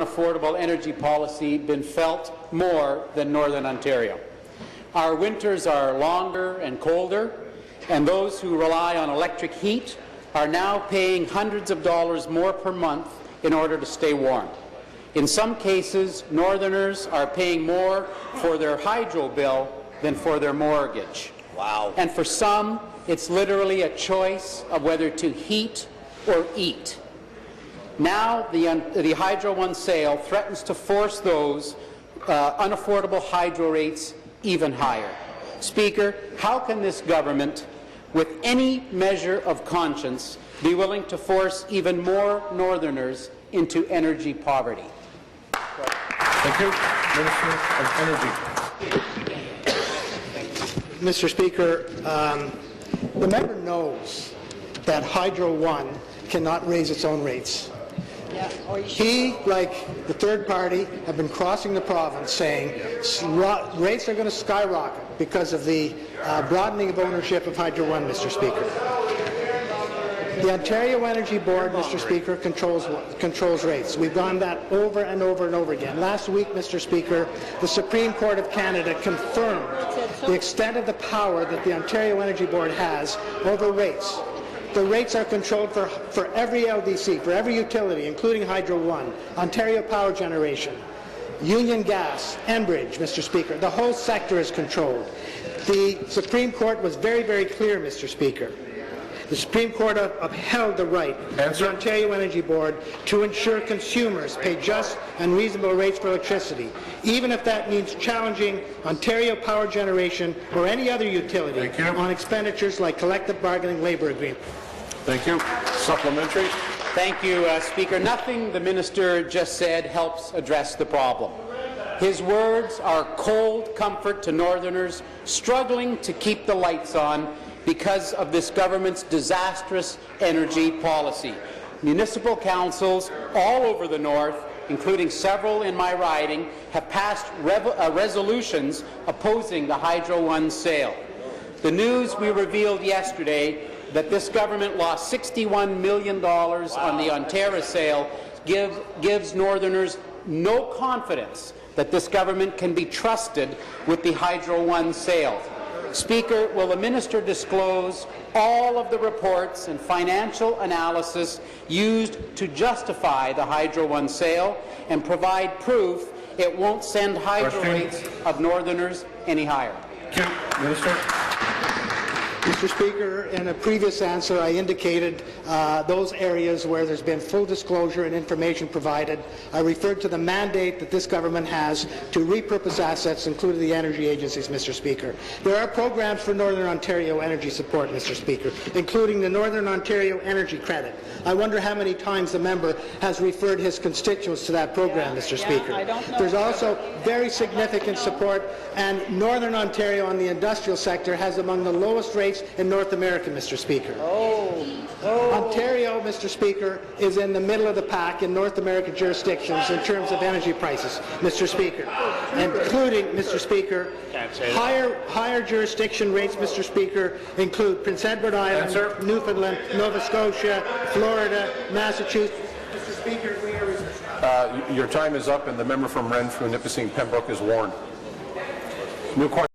unaffordable energy policy been felt more than Northern Ontario. Our winters are longer and colder, and those who rely on electric heat are now paying hundreds of dollars more per month in order to stay warm. In some cases, Northerners are paying more for their hydro bill than for their mortgage. Wow. And for some, it's literally a choice of whether to heat or eat. Now, the Hydro One sale threatens to force those unaffordable hydro rates even higher. Speaker, how can this government, with any measure of conscience, be willing to force even more Northerners into energy poverty? Thank you. Minister of Energy. Mr. Speaker, the member knows that Hydro One cannot raise its own rates. He, like the third party, have been crossing the province saying rates are going to skyrocket because of the broadening of ownership of Hydro One, Mr. Speaker. The Ontario Energy Board, Mr. Speaker, controls rates. We've gone that over and over and over again. Last week, Mr. Speaker, the Supreme Court of Canada confirmed the extent of the power that the Ontario Energy Board has over rates. The rates are controlled for every LDC, for every utility, including Hydro One, Ontario Power Generation, Union Gas, Enbridge, Mr. Speaker. The whole sector is controlled. The Supreme Court was very, very clear, Mr. Speaker. The Supreme Court upheld the right of the Ontario Energy Board to ensure consumers pay just and reasonable rates for electricity, even if that means challenging Ontario Power Generation or any other utility on expenditures like collective bargaining labor agreements. Thank you. Supplementary. Thank you, Speaker. Nothing the minister just said helps address the problem. His words are cold comfort to Northerners struggling to keep the lights on because of this government's disastrous energy policy. Municipal councils all over the north, including several in my riding, have passed resolutions opposing the Hydro One sale. The news we revealed yesterday that this government lost $61 million on the Ontario sale gives Northerners no confidence that this government can be trusted with the Hydro One sale. Speaker, will the minister disclose all of the reports and financial analysis used to justify the Hydro One sale and provide proof it won't send hydro rates of Northerners any higher? Minister. Mr. Speaker, in a previous answer, I indicated those areas where there's been full disclosure and information provided. I referred to the mandate that this government has to repurpose assets, including the energy agencies, Mr. Speaker. There are programs for Northern Ontario energy support, Mr. Speaker, including the Northern Ontario Energy Credit. I wonder how many times the member has referred his constituents to that program, Mr. Speaker. There's also very significant support, and Northern Ontario on the industrial sector has among the lowest rates in North America, Mr. Speaker. Ontario, Mr. Speaker, is in the middle of the pack in North American jurisdictions in terms of energy prices, Mr. Speaker, including, Mr. Speaker, higher jurisdiction rates, Mr. Speaker, include Prince Edward Island, Newfoundland, Nova Scotia, Florida, Massachusetts. Mr. Speaker, we are Your time is up, and the member from Renfrew, Nipissing, Pembroke is warned. New question.